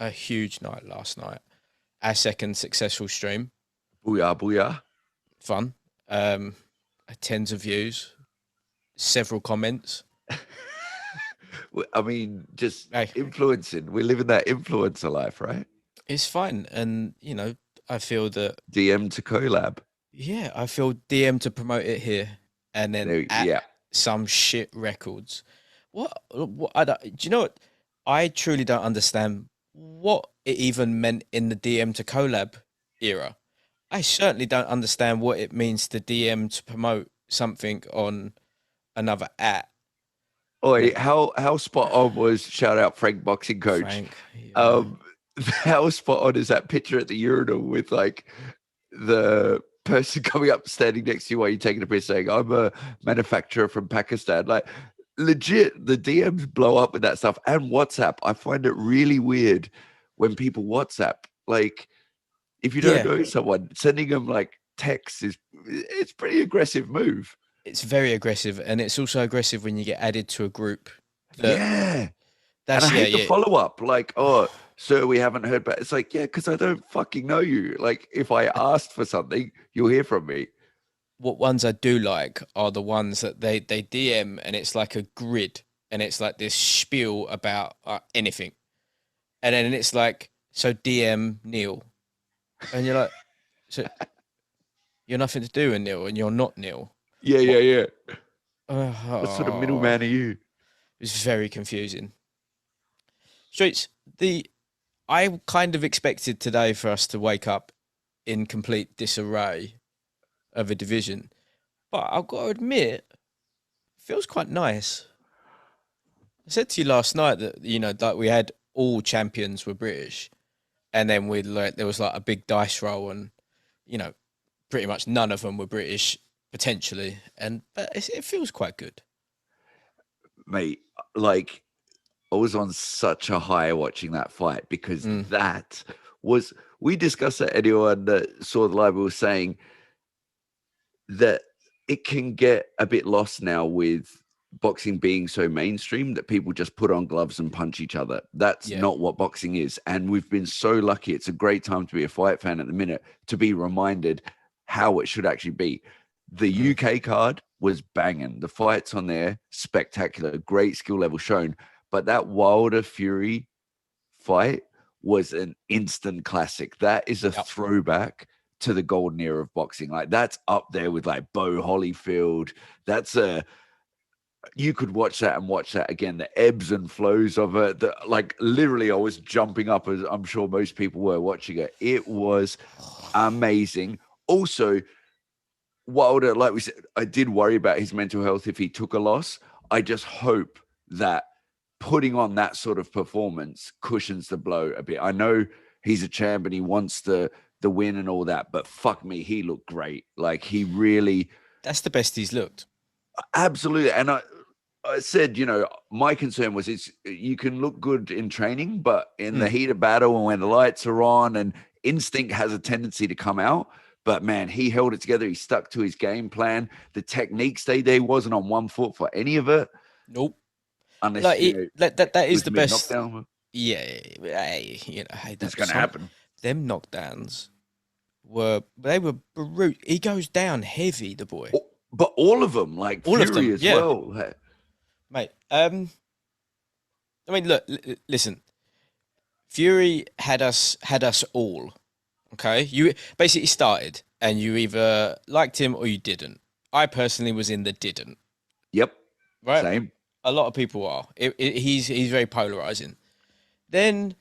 a huge night last night. Our second successful stream. Booyah, booyah. Fun. Um, Tens of views, several comments. I mean, just Hey, influencing. We're living that influencer life, right? it's fine. And, I feel that, DM to collab. yeah, I feel DM to promote it here and then at Yeah. some shit records. Do you know what? I truly don't understand what it even meant in the DM to collab era. I certainly don't understand what it means to DM to promote something on another app. Oi, how spot on was shout out Frank boxing coach. Frank, yeah. Um, how spot on is that picture at the urinal with like the person coming up standing next to you while you're taking a piss saying, I'm a manufacturer from Pakistan. Like legit, the DMs blow up with that stuff. And WhatsApp. I find it really weird when people WhatsApp. Like if you don't Yeah, know someone, sending them like text it's pretty aggressive move. it's very aggressive, and it's also aggressive when you get added to a group. That Yeah. And I that's yeah, hate the yeah. follow up. Like, oh, sir, we haven't heard back. It's like, yeah, because I don't fucking know you. Like, if I asked for something, you'll hear from me. What ones I do like are the ones that they DM and it's like a grid and it's like this spiel about anything, and then it's like so DM Neil, and you're like, so you're nothing to do with Neil, and you're not Neil. Yeah, yeah, What? yeah. What sort of Oh, middleman are you? it's very confusing. Streets. The I kind of expected today for us to wake up in complete disarray of a division, but I've got to admit, it feels quite nice. I said to you last night that like we had all champions were British, and then we like there was like a big dice roll, and you know pretty much none of them were British potentially, and but it feels quite good. Mate, like, I was on such a high watching that fight because Mm, that was, we discussed that anyone that saw the live was saying that it can get a bit lost now with boxing being so mainstream that people just put on gloves and punch each other. That's yeah, not what boxing is. And we've been so lucky. It's a great time to be a fight fan at the minute to be reminded how it should actually be. The mm, UK card was banging. The fights on there, spectacular, great skill level shown. But that Wilder Fury fight was an instant classic. That is a yep. throwback to the golden era of boxing. Like that's up there with like Bo Holyfield. That's a, you could watch that and watch that again. The ebbs and flows of it. Like literally, I was jumping up as I'm sure most people were watching it. It was amazing. Also, Wilder, like we said, I did worry about his mental health if he took a loss. I just hope that putting on that sort of performance cushions the blow a bit. I know he's a champ and he wants the win and all that, but fuck me, he looked great. Like he really, That's the best he's looked. absolutely. And I said, my concern was it's you can look good in training, but in the Mm. heat of battle and when the lights are on and instinct has a tendency to come out. But man, he held it together. He stuck to his game plan. The technique stayed there. He wasn't on one foot for any of it, Nope. unless Like that it is was the mid best. knockdown. Yeah, hey, hey, It's that going to some happen. them knockdowns they were brute. He goes down heavy, the boy. But all of them, like All of Fury them, as yeah, well. mate. I mean, look, listen. Fury had us all. Okay, you basically started, and you either liked him or you didn't. I personally was in the didn't. Yep. Right, Same. a lot of people are. He's very polarizing. Then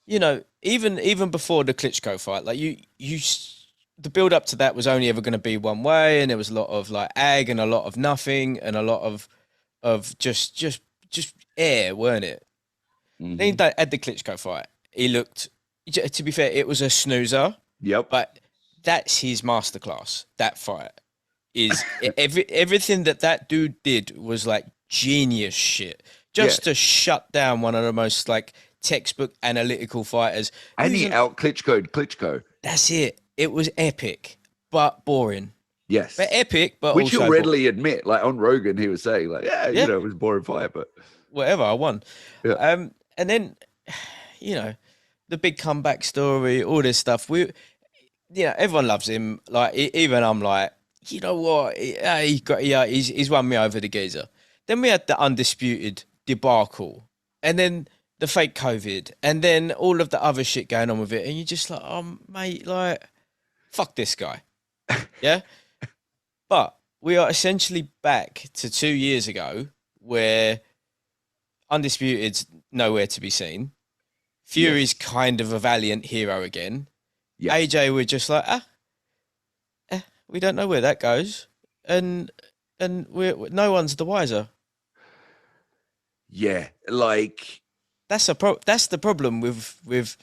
even before the Klitschko fight, like the build up to that was only ever going to be one way, and there was a lot of like ag and a lot of nothing and a lot of just air, weren't it? Then Hmm. at the Klitschko fight, he looked. To be fair, it was a snoozer, Yep. but that's his masterclass. That fight is everything that dude did was like genius shit. Yeah. Just to shut down one of the most like textbook analytical fighters. And he out Klitschko. That's it. It was epic, but boring. But Yes. epic, but Which he'll also boring. readily admit. Like on Rogan, he was saying, like, yeah, Yeah, it was a boring fight, but whatever. I won. yeah. And then, you know, the big comeback story, all this stuff. Everyone loves him. Like even I'm like, you know what? He's won me over the geezer. Then we had the undisputed debacle, and then the fake COVID, and then all of the other shit going on with it, and you're just like, oh mate, like fuck this guy, yeah. But we are essentially back to 2 years ago, where undisputed's nowhere to be seen. Fury's Yes. kind of a valiant hero again. Yeah. AJ, we're just like, we don't know where that goes, and we're no one's the wiser. Yeah. Like, That's the problem with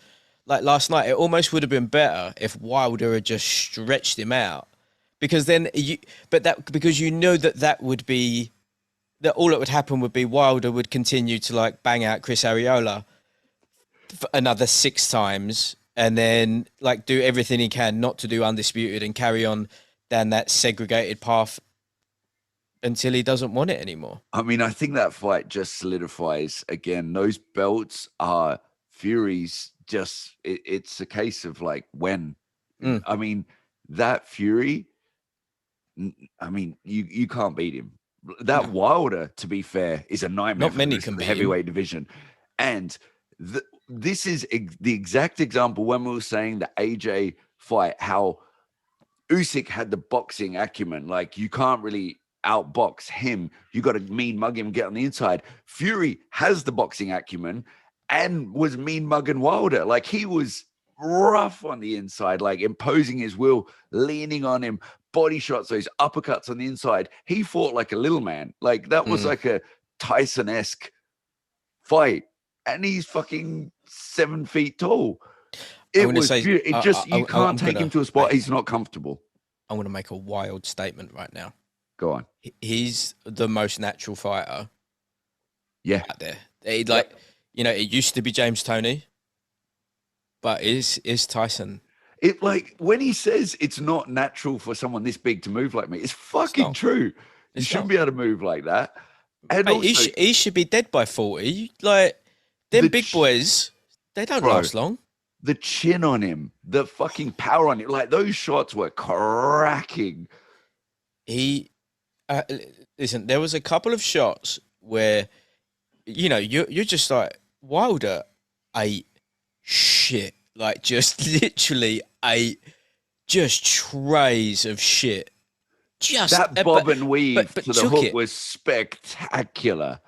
like last night. It almost would have been better if Wilder had just stretched him out, because then because you know that would be that all that would happen would be Wilder would continue to like bang out Chris Arreola for another 6 times, and then like do everything he can not to do undisputed and carry on down that segregated path until he doesn't want it anymore. I mean, I think that fight just solidifies again. Those belts are Fury's. Just it's a case of like when. Mm. I mean, that Fury. I mean, you can't beat him. That No. Wilder, to be fair, is a nightmare Not for many the can beat him. heavyweight division. And this is the exact example when we were saying the AJ fight, how Usyk had the boxing acumen. Like, you can't really outbox him. You got to mean mug him, get on the inside. Fury has the boxing acumen and was mean mugging Wilder. Like, he was rough on the inside, like imposing his will, leaning on him, body shots, those uppercuts on the inside. He fought like a little man. Like, that was like a Tyson-esque fight. And he's fucking 7 feet tall. It was it just you can't take him to a spot he's not comfortable. I'm going to make a wild statement right now. Go on. He's the most natural fighter. Yeah. Out there. It used to be James Toney, but is Tyson. It, like, when he says it's not natural for someone this big to move like me, it's fucking true. You shouldn't be able to move like that. And mate, also, he should be dead by 40. Like, them big boys, they don't last long. The chin on him, the fucking power on him, like, those shots were cracking. Listen, there was a couple of shots where, you're just like, Wilder ate shit. Like, just literally ate just trays of shit. Just that bob and weave to the hook was spectacular.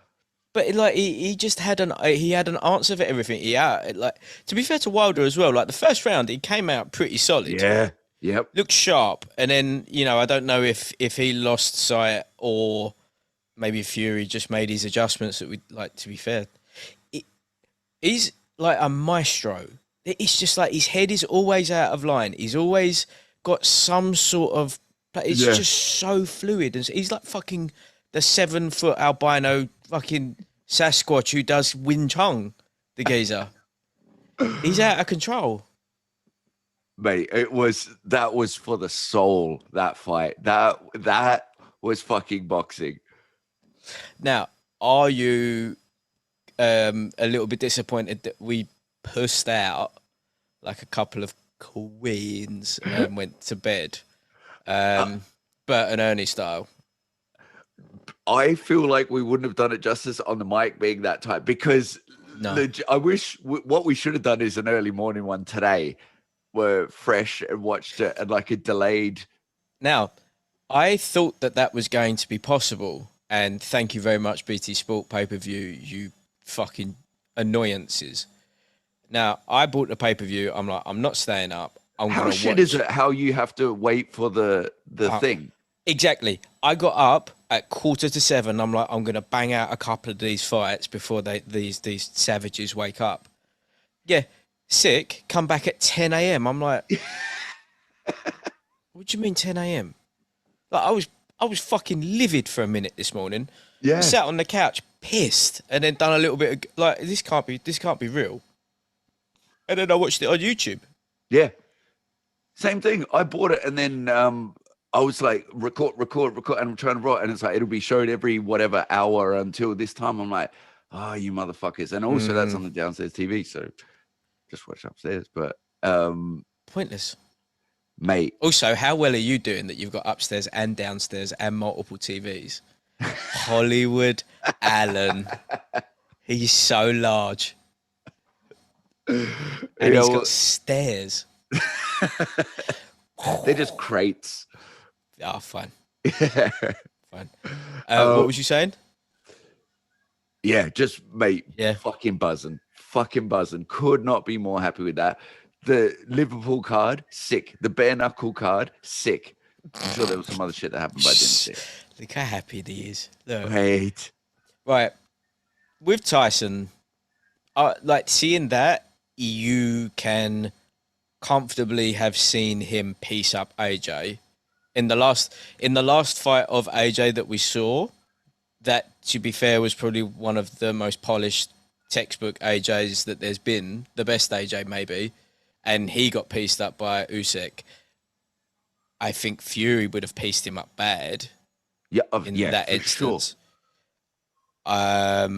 But like he just had an answer for everything. To be fair to Wilder as well, like the first round he came out pretty solid. Yeah. Yep. Looked sharp, and then I don't know if he lost sight or maybe Fury just made his adjustments. That we like. To be fair, he's like a maestro. It's just like his head is always out of line. He's always got some sort of. It's just so fluid, and he's like fucking the 7-foot albino fucking Sasquatch who does Wing Chun, the geezer. He's out of control. Mate, that was for the soul, that fight. That was fucking boxing. Now, are you a little bit disappointed that we pushed out like a couple of queens and went to bed? Bert and Ernie style. I feel like we wouldn't have done it justice on the mic being that tight, because I wish what we should have done is an early morning one today. We're fresh and watched it and like a delayed. Now, I thought that was going to be possible, and thank you very much, BT Sport pay-per-view, you fucking annoyances. Now, I bought the pay-per-view. I'm like, I'm not staying up. How shit is it how you have to wait for the thing? Exactly. I got up at 6:45. I'm like, I'm going to bang out a couple of these fights before these savages wake up. Yeah, sick. Come back at 10 a.m. I'm like, what do you mean 10 a.m.? Like, I was fucking livid for a minute this morning. Yeah. Sat on the couch, pissed, and then done a little bit of like, this can't be real. And then I watched it on YouTube. Yeah. Same thing. I bought it and then I was like, record, and I'm trying to write, and it's like, it'll be showed every whatever hour until this time. I'm like, oh, you motherfuckers. And also that's on the downstairs TV. So just watch upstairs. But Pointless. mate, Also, how well are you doing that you've got upstairs and downstairs and multiple TVs? Hollywood Allen. He's so large. And he's got stairs. they're just crates. Ah, fine. Yeah. Fine. What was you saying? Yeah, just mate, Yeah. fucking buzzing. Could not be more happy with that. The Liverpool card, sick. The bare knuckle card, sick. I'm sure there was some other shit that happened, but I didn't see it. Look how happy he is. Look. Wait. Right. With Tyson, like seeing that, you can comfortably have seen him piece up AJ in the last fight of AJ that we saw. That, to be fair, was probably one of the most polished textbook AJs that there's been, the best AJ maybe, and he got pieced up by Usyk. I think Fury would have pieced him up bad. Yeah, in that instance. Sure. I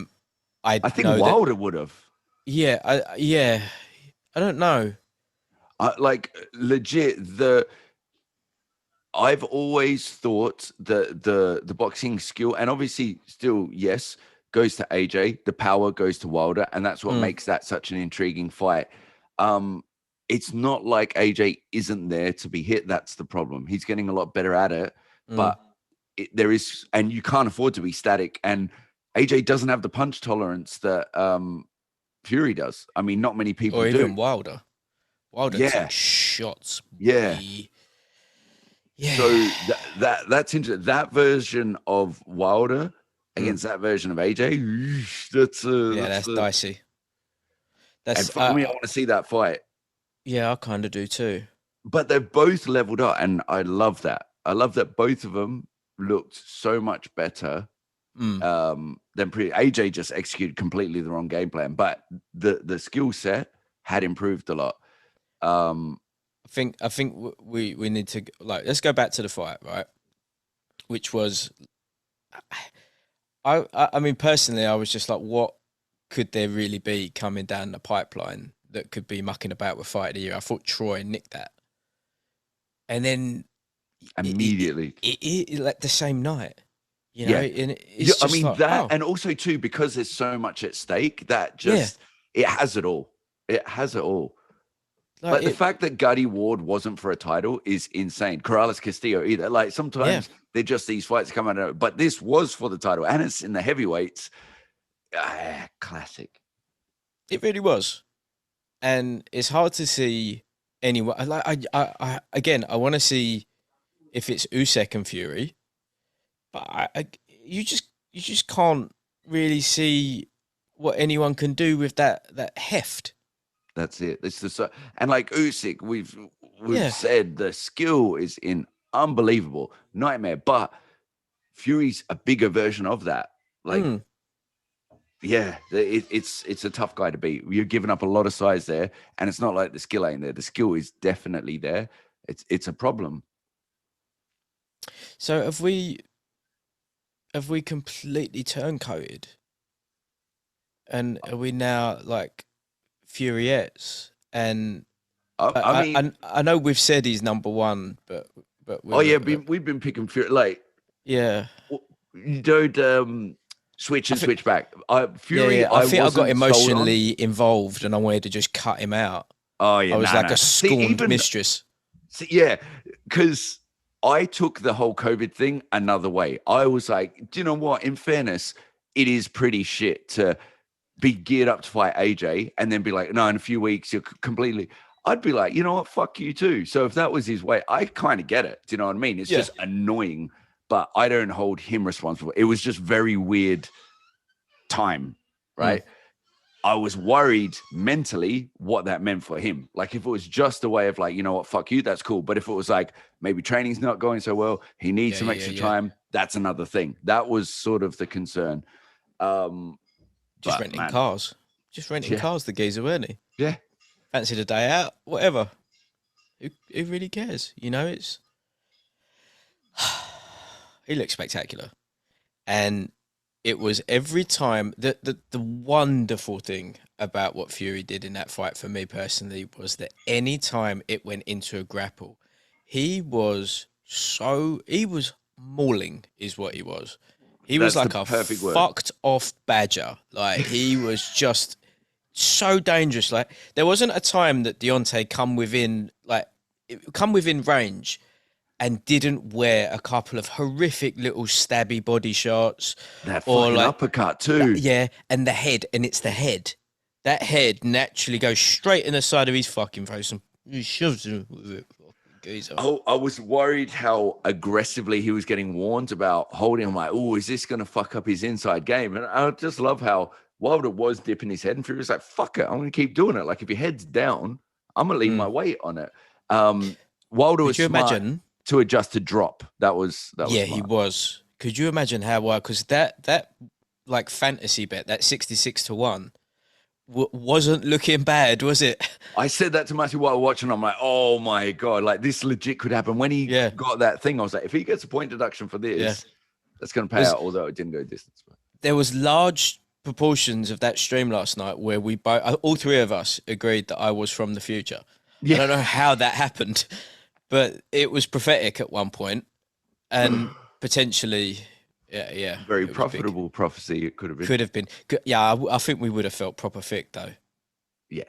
think know Wilder would have. Yeah, I don't know. Like legit, I've always thought the boxing skill, and obviously still, yes, goes to AJ. The power goes to Wilder, and that's what makes that such an intriguing fight. It's not like AJ isn't there to be hit. That's the problem. He's getting a lot better at it, but there is, and you can't afford to be static. And AJ doesn't have the punch tolerance that Fury does. I mean, not many people do. Or even Wilder. Wilder takes shots. Yeah. Yeah. So that's interesting. That version of Wilder against that version of AJ, that's dicey. And for me, I want to see that fight. Yeah, I kind of do too. But they've both leveled up, and I love that. I love that both of them looked so much better than AJ just executed completely the wrong game plan, but the skill set had improved a lot. I think we need to, like, let's go back to the fight, right? Which was, I mean, personally, I was just like, what could there really be coming down the pipeline that could be mucking about with fight of the year? I thought Troy nicked that, and then immediately, it like the same night, you know. Yeah, and it's I mean like, that, wow. and also too because there's so much at stake that just it has it all. It has it all. Like the fact that Gutty Ward wasn't for a title is insane. Corrales Castillo either. Like sometimes they're just these fights come out of, but this was for the title, and it's in the heavyweights. Classic. It really was, and it's hard to see anyone. I again, I want to see if it's Usyk and Fury, but you just can't really see what anyone can do with that heft. That's it. It's the and like Usyk, we've said the skill is in unbelievable nightmare, but Fury's a bigger version of that. Like, it's a tough guy to beat. You're giving up a lot of size there, and it's not like the skill ain't there. The skill is definitely there. It's a problem. So have we completely turncoated, and are we now like Furiettes? And I know we've said he's number one, but we've been picking Fury. Like, you don't switch back. Fury, I think I got emotionally involved, and I wanted to just cut him out. Oh yeah, I was a scorned mistress. Because I took the whole COVID thing another way. I was like, do you know what? In fairness, it is pretty shit to be geared up to fight AJ and then be like, no, in a few weeks you're completely. I'd be like, you know what? Fuck you too. So if that was his way, I kind of get it. Do you know what I mean? It's just annoying, but I don't hold him responsible. It was just very weird time, right? I was worried mentally what that meant for him. Like if it was just a way of like, you know what, fuck you, that's cool. But if it was like maybe training's not going so well, he needs some extra time, that's another thing. That was sort of the concern. Just renting cars. Just renting cars, the geezer, weren't he? Yeah. Fancy the day out, whatever. Who really cares? You know, it's... He looks spectacular. And it was every time... The wonderful thing about what Fury did in that fight for me personally was that any time it went into a grapple, he was mauling is what he was. He was That's the like a perfect word. fucked off badger. Like he was just so dangerous. Like there wasn't a time that Deontay come within range and didn't wear a couple of horrific little stabby body shots That or fucking like uppercut too. yeah, and the head, and it's the head. That head naturally goes straight in the side of his fucking face and he shoves him with it. Fucking geezer. Oh, I was worried how aggressively he was getting warned about holding. I'm like, oh, is this going to fuck up his inside game? And I just love how Wilder was dipping his head, and Fury was like, fuck it, I'm going to keep doing it. Like, if your head's down, I'm going to leave my weight on it. Wilder was Could you smart imagine? to adjust to drop. That was Yeah, smart. he was. Could you imagine how well? Because that like fantasy bet, that 66-1, wasn't looking bad, was it? I said that to Matthew while watching. I'm like, oh my God, like this legit could happen. When he Yeah. got that thing, I was like, if he gets a point deduction for this, that's going to pay out, although it didn't go distance. But. There was large proportions of that stream last night where we both, all three of us, agreed that I was from the future. Yeah. I don't know how that happened, but it was prophetic at one point, and potentially, yeah, very profitable prophecy. It could have been. Could have been. Yeah, I think we would have felt proper thick though. Yeah.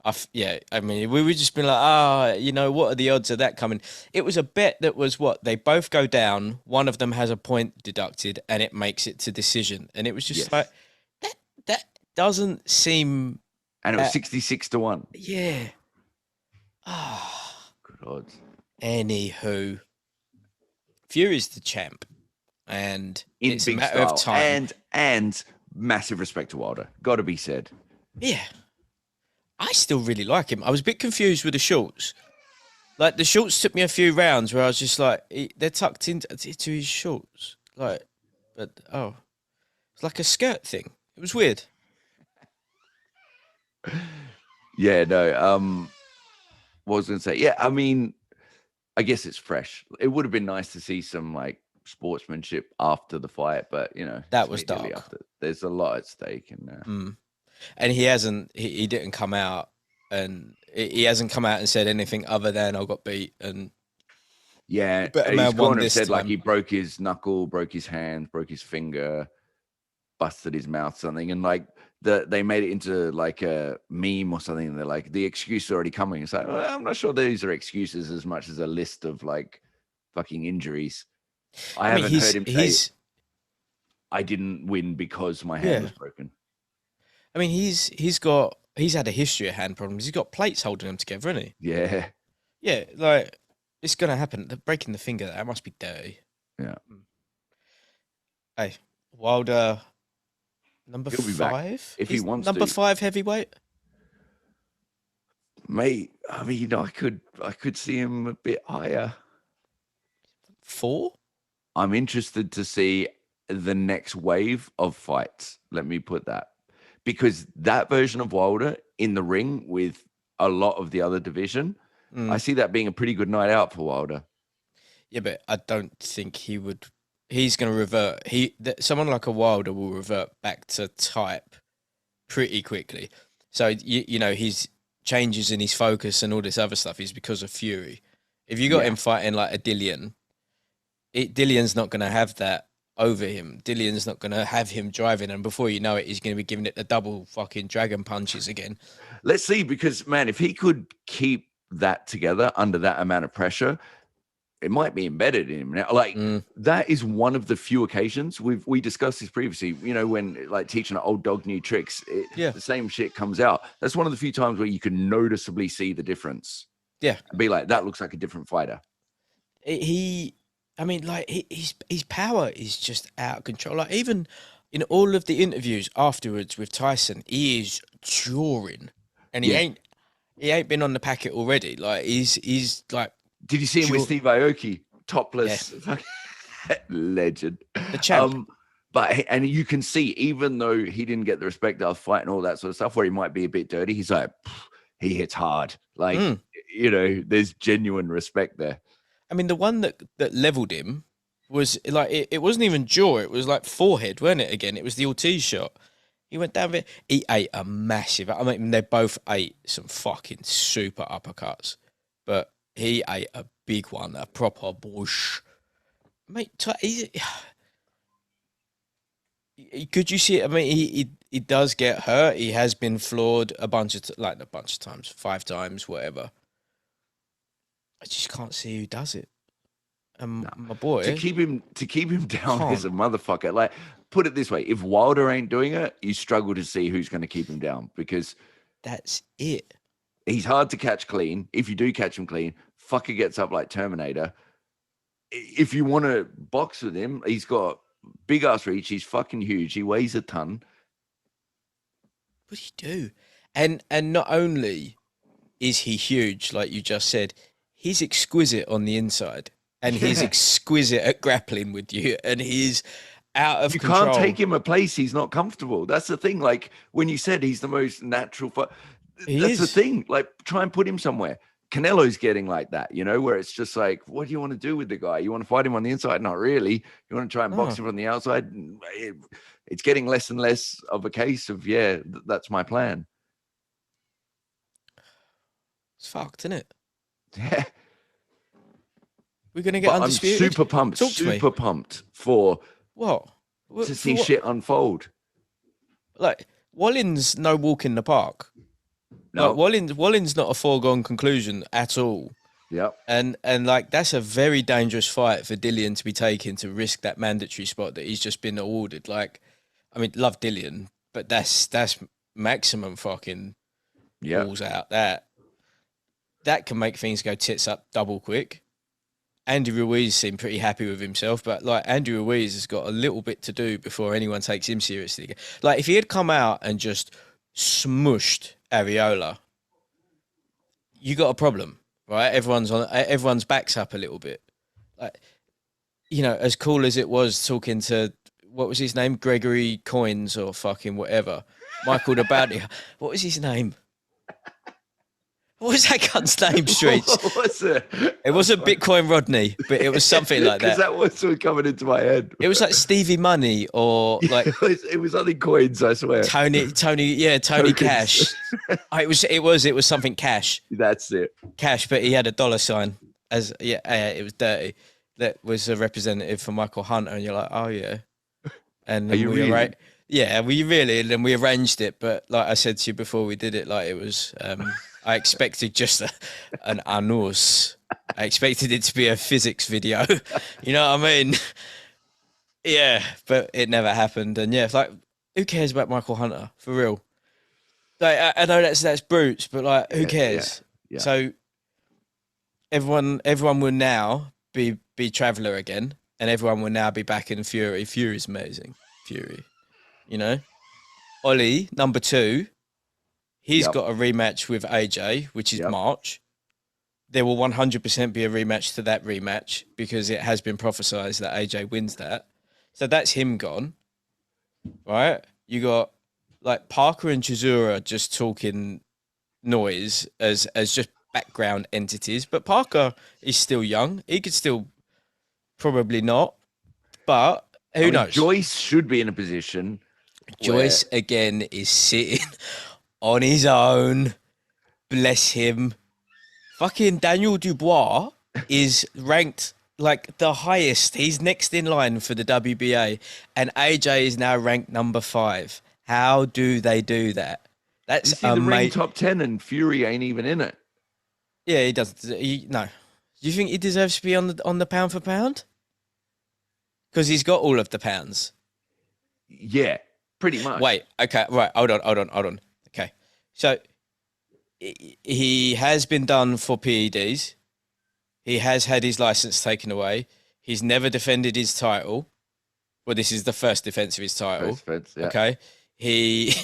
I mean, we would just been like, what are the odds of that coming? It was a bet that was what? They both go down, one of them has a point deducted, and it makes it to decision. And it was just like, that doesn't seem... And it was 66-1. Yeah. Ah. Good odds. Anywho, Fury's the champ. And in it's big a matter style. of time. And massive respect to Wilder. Got to be said. Yeah. I still really like him. I was a bit confused with the shorts. Like, the shorts took me a few rounds where I was just like, they're tucked into his shorts. Like, but, it's like a skirt thing. It was weird. Yeah, no. What was I going to say? Yeah, I mean, I guess it's fresh. It would have been nice to see some, like, sportsmanship after the fight, but, that was dark. There's a lot at stake in there. And he didn't come out, and he hasn't come out and said anything other than I got beat. And yeah, he's gone and said like he broke his knuckle, broke his hand, broke his finger, busted his mouth, something, and like they made it into like a meme or something. And they're like, the excuse is already coming. It's like, well, I'm not sure these are excuses as much as a list of like fucking injuries. I haven't heard him say I didn't win because my hand was broken. I mean, he's had a history of hand problems. He's got plates holding them together, hasn't he? Yeah. Yeah, like, it's going to happen. Breaking the finger, that must be dirty. Yeah. Hey, Wilder, number He'll be 5? back if he wants number to. 5 heavyweight? Mate, I mean, I could see him a bit higher. 4? I'm interested to see the next wave of fights. Let me put that. Because that version of Wilder in the ring with a lot of the other division, I see that being a pretty good night out for Wilder. Yeah, but I don't think he would. He's going to revert. Someone like a Wilder will revert back to type pretty quickly. So, his changes in his focus and all this other stuff is because of Fury. If you got him fighting like a Dillian, Dillian's not going to have that over him. Dillian's not going to have him driving, and before you know it, he's going to be giving it the double fucking dragon punches again. Let's see, because man, if he could keep that together under that amount of pressure, it might be embedded in him now. Like that is one of the few occasions we discussed this previously. When like teaching an old dog new tricks, the same shit comes out. That's one of the few times where you can noticeably see the difference. Yeah, and be like, that looks like a different fighter. I mean, like, his power is just out of control. Like, even in all of the interviews afterwards with Tyson, he is drawing, and he ain't been on the packet already. Like, he's like. Did you see him with Steve Aoki, topless, legend, the champ? And you can see, even though he didn't get the respect of fight and all that sort of stuff, where he might be a bit dirty, he's like, he hits hard. Like, there's genuine respect there. I mean, the one that leveled him was like, it wasn't even jaw, it was like forehead, wasn't it? Again, it was the Ortiz shot. He went down there. He ate a massive. I mean, they both ate some fucking super uppercuts, but he ate a big one, a proper bush. Mate, could you see it? I mean, he does get hurt. He has been floored a bunch of times, 5 times, whatever. I just can't see who does it. And my boy to keep him down is a motherfucker. Like, put it this way: if Wilder ain't doing it, you struggle to see who's going to keep him down, because that's it. He's hard to catch clean. If you do catch him clean, fucker gets up like Terminator. If you want to box with him, he's got big ass reach. He's fucking huge. He weighs a ton. What'd he do? And not only is he huge, like you just said, he's exquisite on the inside. And he's exquisite at grappling with you. And he's out of control. You can't take him a place he's not comfortable. That's the thing. Like, when you said he's the most natural, that's the thing. Like, try and put him somewhere. Canelo's getting like that, you know, where it's just like, what do you want to do with the guy? You want to fight him on the inside? Not really. You want to try and box him from the outside? It's getting less and less of a case of, that's my plan. It's fucked, isn't it? Yeah. We're going to get undisputed. I'm super pumped for what? To see shit unfold. Like, Wallins no walk in the park. No, like, Wallins not a foregone conclusion at all. Yep. And like, that's a very dangerous fight for Dillian to be taking, to risk that mandatory spot that he's just been awarded. Like, I mean, love Dillian, but that's maximum fucking balls out. That can make things go tits up double quick. Andy Ruiz seemed pretty happy with himself, but like, Andy Ruiz has got a little bit to do before anyone takes him seriously again. Like, if he had come out and just smushed Areola, you got a problem, right? Everyone's backs up a little bit. Like, you know, as cool as it was talking to, what was his name? Gregory Coins or fucking whatever. Michael the Bounty. What was his name? What was that cunt's name, Streets? What was it? It wasn't Bitcoin Rodney, but it was something like that. Because that was sort of coming into my head. It was like Stevie Money, or like it was only coins, I swear. Tony Cash. It was something Cash. That's it. Cash, but he had a dollar sign as it was dirty. That was a representative for Michael Hunter, and you're like, oh yeah. And then we really? We really, and then we arranged it. But like I said to you before we did it, like, it was I expected just an anus. I expected it to be a physics video. You know what I mean? Yeah, but it never happened. And yeah, like, who cares about Michael Hunter, for real? Like, I know that's brutes, but like, who cares? Yeah. So everyone will now be Traveller again, and everyone will now be back in Fury. Fury's amazing. Fury, you know. Ollie, number 2. He's got a rematch with AJ, which is March. There will 100% be a rematch to that rematch, because it has been prophesized that AJ wins that. So that's him gone, right? You got like Parker and Chisora just talking noise as just background entities. But Parker is still young. He could still probably not. But who knows? Joyce should be in a position. Joyce, again, is sitting on his own. Bless him. Fucking Daniel Dubois is ranked like the highest. He's next in line for the WBA. And AJ is now ranked number 5. How do they do that? That's the ring top 10, and Fury ain't even in it. Yeah, he doesn't. No. Do you think he deserves to be on the pound for pound? Because he's got all of the pounds. Yeah, pretty much. Wait, okay, right. Hold on. Okay. So he has been done for PEDs. He has had his license taken away. He's never defended his title. Well, this is the first defense of his title. First defense, yeah. Okay. He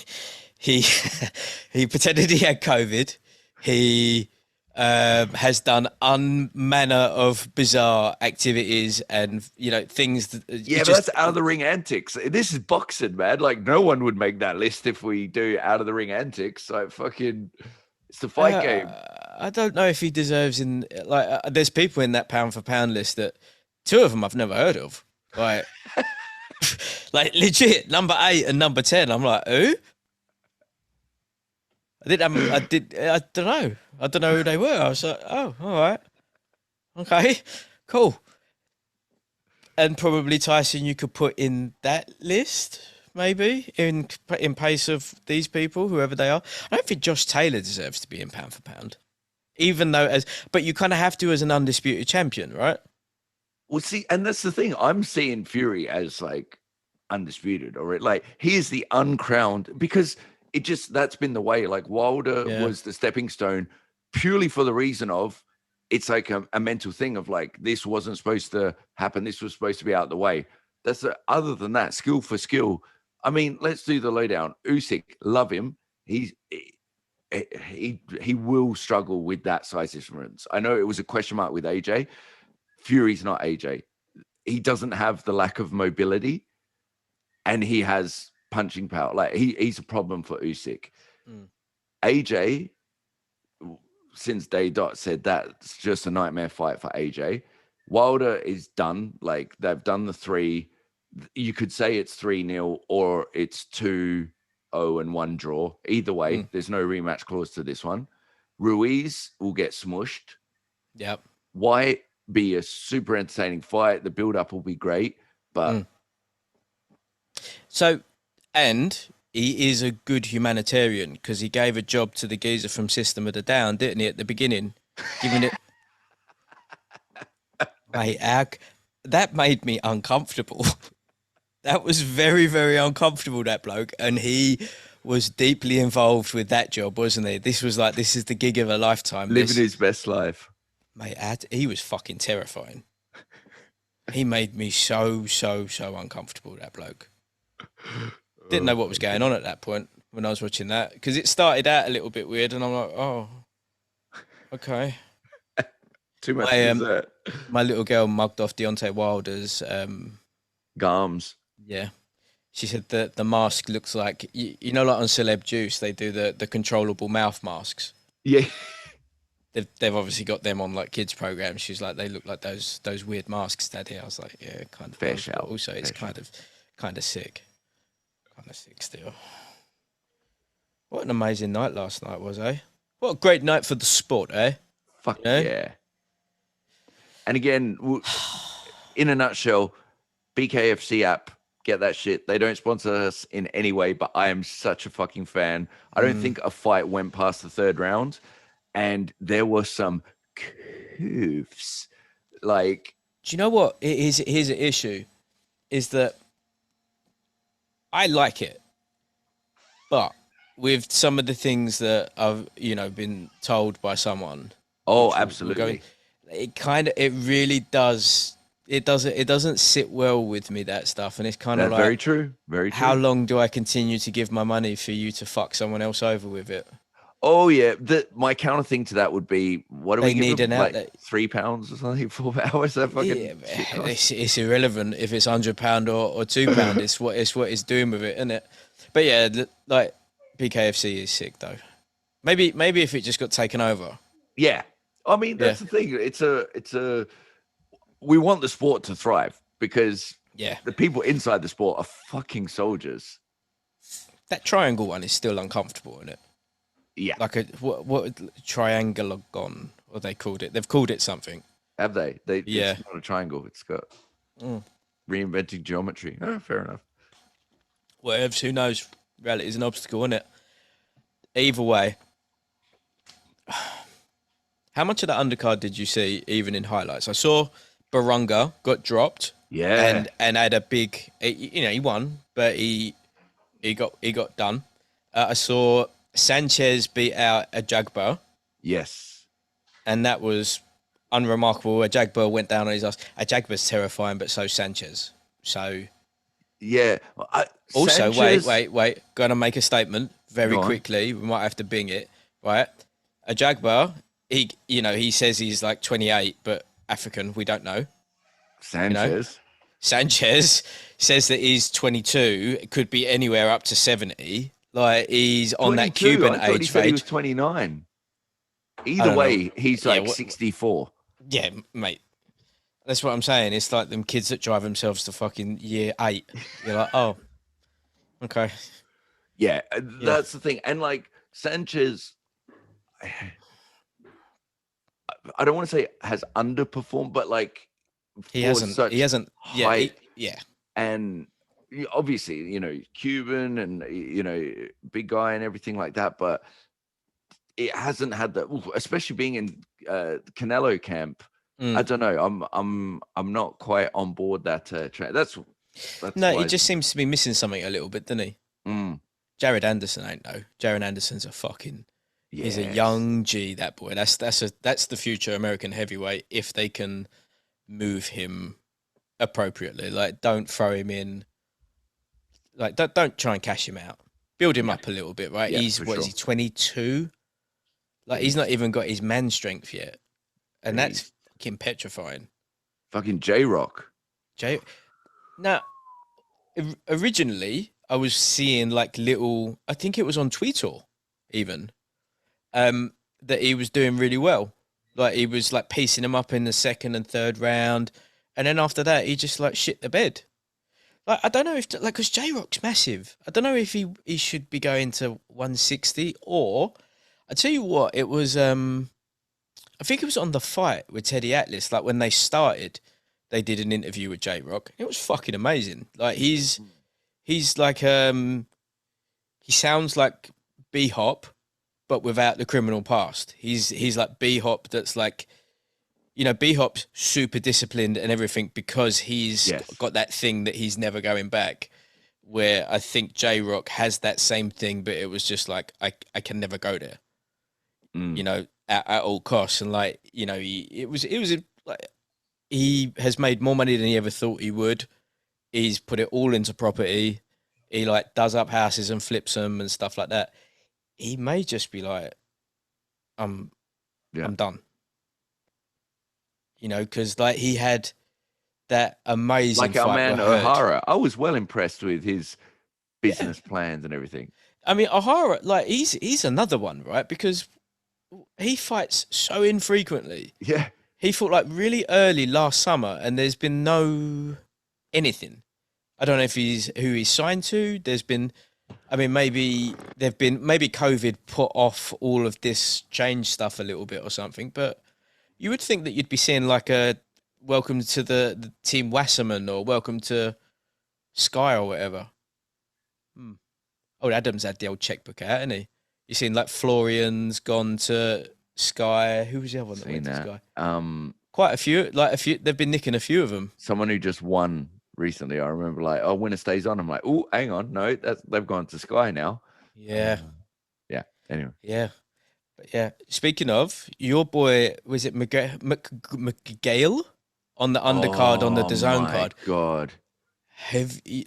pretended he had COVID. He has done manner of bizarre activities and, you know, things that but that's out of the ring antics. This is boxing, man. Like, no one would make that list if we do out of the ring antics. Like, fucking, it's the fight game. I don't know if he deserves there's people in that pound for pound list that 2 of them I've never heard of. Like, Like legit, number 8 and number 10. I'm like, who? I don't know. I don't know who they were. I was like, oh, all right. Okay, cool. And probably Tyson, you could put in that list, maybe in place of these people, whoever they are. I don't think Josh Taylor deserves to be in pound for pound, even though but you kind of have to as an undisputed champion, right? Well, see, and that's the thing. I'm seeing Fury as like undisputed, or like he is the uncrowned, because that's been the way. Like Wilder Yeah. was the stepping stone purely for the reason of it's like a mental thing of like, this wasn't supposed to happen. This was supposed to be out of the way. Other than that, skill for skill. I mean, let's do the lowdown. Usyk, love him. He will struggle with that size difference. I know it was a question mark with AJ. Fury's not AJ. He doesn't have the lack of mobility, and he has punching power. Like he's a problem for Usyk. AJ, since day dot, said that's just a nightmare fight for AJ. Wilder is done. Like they've done the 3. You could say it's 3-0 or it's 2-0 and 1 draw. Either way, there's no rematch clause to this one. Ruiz will get smushed. Yep. Why be a super entertaining fight? The build up will be great, but so, and he is a good humanitarian because he gave a job to the geezer from System of the Down, didn't he, at the beginning? Giving it. Mate, that made me uncomfortable. That was very, very uncomfortable, that bloke. And he was deeply involved with that job, wasn't he? This is the gig of a lifetime. Living his best life. Mate, he was fucking terrifying. He made me so uncomfortable, that bloke. Didn't know what was going on at that point when I was watching that, because it started out a little bit weird, and I'm like, oh, okay. Too much dessert. My little girl mugged off Deontay Wilder's Garms. Yeah. She said that the mask looks like, you know, like on Celeb Juice, they do the controllable mouth masks. Yeah. They've obviously got them on like kids programs. She's like, they look like those weird masks, Daddy. I was like, yeah, kind of. Fair shout. Also, it's kind of sick. Kind of sick still. What an amazing night last night was, eh? What a great night for the sport, eh? Fuck yeah. And again, in a nutshell, BKFC app, get that shit. They don't sponsor us in any way, but I am such a fucking fan. I don't think a fight went past the 3rd round, and there were some coofs. Like, do you know what? Here's an issue, is that I like it, but with some of the things that I've, been told by someone. Oh, absolutely. It really does. It doesn't sit well with me, that stuff. And it's kind of like, very true. Very true. How long do I continue to give my money for you to fuck someone else over with it? Oh yeah. My counter thing to that would be, what do we need an outlet? Like £3 or something, 4 hours? That fucking it's irrelevant if it's £100 or £2. It's what it's doing with it, isn't it? But yeah, like BKFC is sick though. Maybe if it just got taken over. Yeah. I mean, that's the thing. It's a we want the sport to thrive, because the people inside the sport are fucking soldiers. That triangle one is still uncomfortable, isn't it? Yeah. Like what triangulagon, or they called it. They've called it something. Have they? It's not a triangle. It's got reinventing geometry. Oh, fair enough. Whatever, who knows? Reality is an obstacle, isn't it? Either way. How much of that undercard did you see, even in highlights? I saw Barunga got dropped. Yeah. And had a big, he won, but he got done. I saw Sanchez beat out Ajagba. Yes. And that was unremarkable. Ajagba went down on his ass. Ajagba's terrifying, but so Sanchez. So. Yeah. Also, Sanchez... wait. Going to make a statement very quickly. We might have to bing it, right? Ajagba, he says he's like 28, but African, we don't know. Sanchez. Sanchez says that he's 22. It could be anywhere up to 70. Like, he's on that Cuban I thought age he said he was range. 29. Either way, he's like 64. Yeah, mate. That's what I'm saying. It's like them kids that drive themselves to fucking year 8. You're like, oh, okay, Yeah, yeah. that's the thing. And like Sanchez, I don't want to say has underperformed, but like He for hasn't. He such hasn't. Yeah. height Yeah. and obviously, Cuban and big guy and everything like that, but it hasn't had that, especially being in Canelo camp. I Mm. don't know. I'm not quite on board that track. That's No, he why. just seems to be missing something a little bit, doesn't he? Mm, Jared Anderson ain't no. Jared Anderson's a fucking. He's a yes. young G. That boy. That's the future American heavyweight if they can move him appropriately. Like, don't throw him in. Like, don't try and cash him out. Build him Yeah. up a little bit, right? Yeah, He's for what is sure. he? 22. Like, he's not He's even got his man strength yet, and he's that's fucking petrifying. fucking J Rock. Jay. Now, originally, I was seeing like little. I think it was on Twitter, even. That he was doing really well. Like he was like piecing him up in the second and third round, and then after that he just like shit the bed. Like I don't know if like because J Rock's massive. I don't know if he should be going to 160 or I tell you what it was. I think it was on the fight with Teddy Atlas. Like when they started, they did an interview with J Rock. It was fucking amazing. Like he's like he sounds like B Hop but without the criminal past. He's like B Hop that's like B Hop's super disciplined and everything because he's Yes. got that thing that he's never going back. Where I think J Rock has that same thing, but it was just like I can never go there, Mm, at all costs. And like like he has made more money than he ever thought he would. He's put it all into property. He like does up houses and flips them and stuff like that. He may just be like, I'm yeah. I'm done. Because like he had that amazing Like our fight man with Hurd. O'Hara, I was well impressed with his Yeah, business plans and everything. I mean O'Hara, like he's another one, right? Because he fights so infrequently. Yeah. He fought like really early last summer, and there's been no anything. I don't know if he's who he's signed to. There's been, I mean, maybe COVID put off all of this change stuff a little bit or something. But you would think that you'd be seeing like a welcome to the team Wasserman or welcome to Sky or whatever. Hmm. Oh, Adams had the old checkbook out, hasn't he? You seen like Florian's gone to Sky. Who was the other one that Seen went to that. Sky? Quite a few. Like a few. They've been nicking a few of them. Someone who just won recently, I remember like, oh, winner stays on. I'm like, oh, hang on. No, they've gone to Sky now. Yeah, Yeah. Anyway. yeah, but yeah. Speaking of your boy, was it McGale on the undercard on the Oh DAZN my card? God.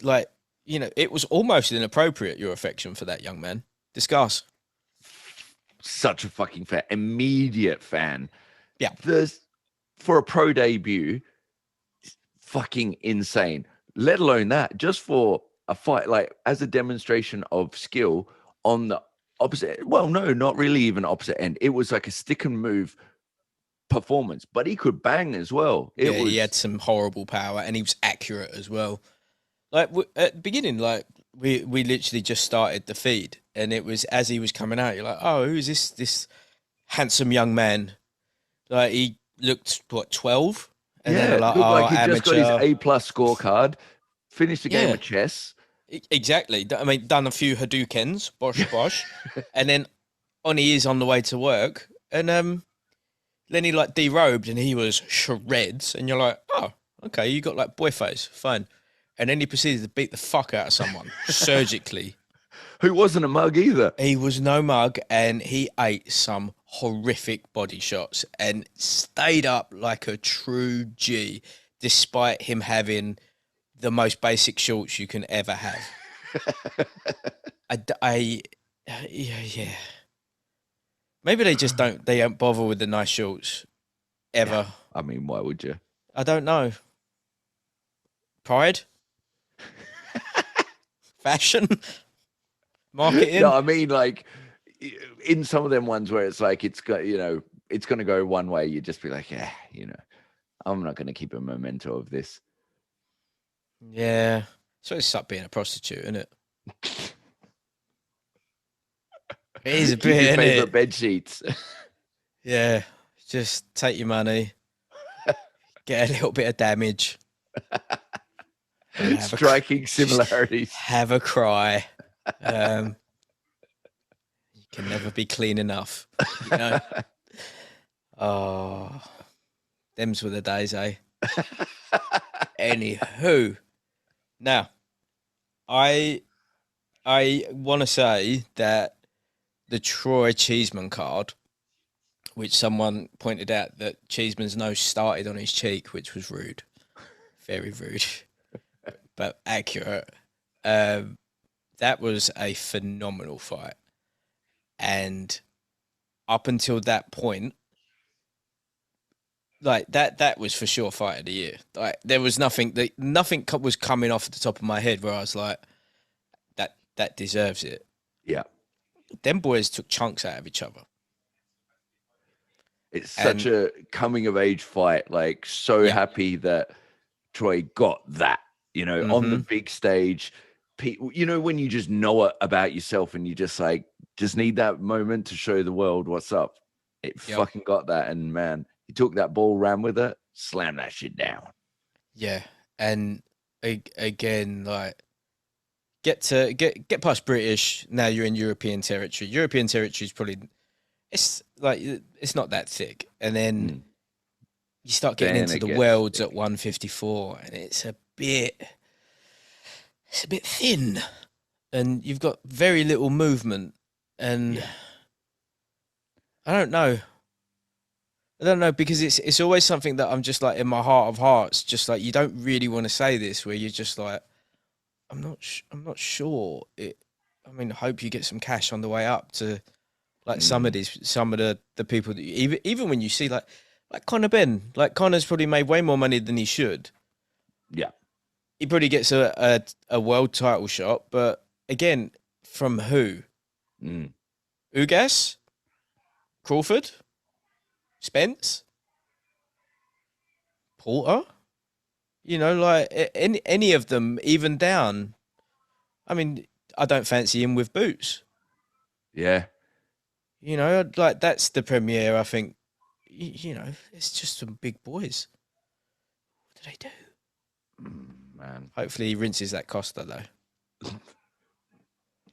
Like it was almost inappropriate. Your affection for that young man. Discuss. Such a fucking fan. Immediate fan. Yeah. There's for a pro debut, fucking insane. Let alone that, just for a fight, like as a demonstration of skill on the opposite. Well, no, not really even opposite end. It was like a stick and move performance, but he could bang as well. It Yeah, he was had some horrible power, and he was accurate as well. Like at the beginning, like we literally just started the feed, and it was as he was coming out, you're like, oh, who is this handsome young man? Like he looked what 12, and then they're like, looked oh, like he just got his amateur. A+ scorecard, finished a game Yeah, of chess. exactly. I mean, done a few Hadoukens, bosh bosh, and then on he is on the way to work, and then he like derobed and he was shreds, and you're like, oh, okay, you got like boy face, fine. And then he proceeded to beat the fuck out of someone surgically. Who wasn't a mug either. He was no mug, and he ate some horrific body shots and stayed up like a true G, despite him having the most basic shorts you can ever have. Yeah. Maybe they don't bother with the nice shorts ever. Yeah, I mean, why would you? I don't know. Pride? Fashion? Marketing? No, I mean, like in some of them ones where it's like it's got, it's going to go one way. You just be like, yeah. I'm not going to keep a memento of this. Yeah. So it's up being a prostitute, isn't it? It is a Keep bit, your isn't favorite it? bed sheets. Yeah. Just take your money, get a little bit of damage, and Striking just similarities. have a cry. You can never be clean enough, you know. Oh, them's were the days, eh? Anywho, now I want to say that the Troy Cheeseman card, which someone pointed out that Cheeseman's nose started on his cheek, which was rude, very rude, but accurate. That was a phenomenal fight, and up until that point, like that was for sure fight of the year. Like there was nothing was coming off the top of my head where I was like, that deserves it. Yeah. Them boys took chunks out of each other. It's such And a coming of age fight. Like, so yeah, happy that Troy got that, on the mm-hmm, big stage. People, when you just know it about yourself and you just need that moment to show the world what's up. It yep, fucking got that. And man, he took that ball, ran with it, slammed that shit down. yeah, and again, like get past British. Now you're in European territory. European territory is probably it's not that thick, and then Mm. you start getting Then into it the gets worlds thick. at 154, and it's a bit thin, and you've got very little movement, and Yeah. I don't know. I don't know because it's always something that I'm just like in my heart of hearts, just like you don't really want to say this, where you're just like, I'm not sure. I mean, I hope you get some cash on the way up to like Mm. some of the people that even when you see like Conor Ben, like Conor's probably made way more money than he should. Yeah. He probably gets a world title shot, but again, from who? Mm. Ugas, Crawford, Spence, Porter. You know, like any of them, even down. I mean, I don't fancy him with boots. Yeah. You know, like that's the premiere. I think. You know, it's just some big boys. What do they do? Man. Hopefully, he rinses that Costa though.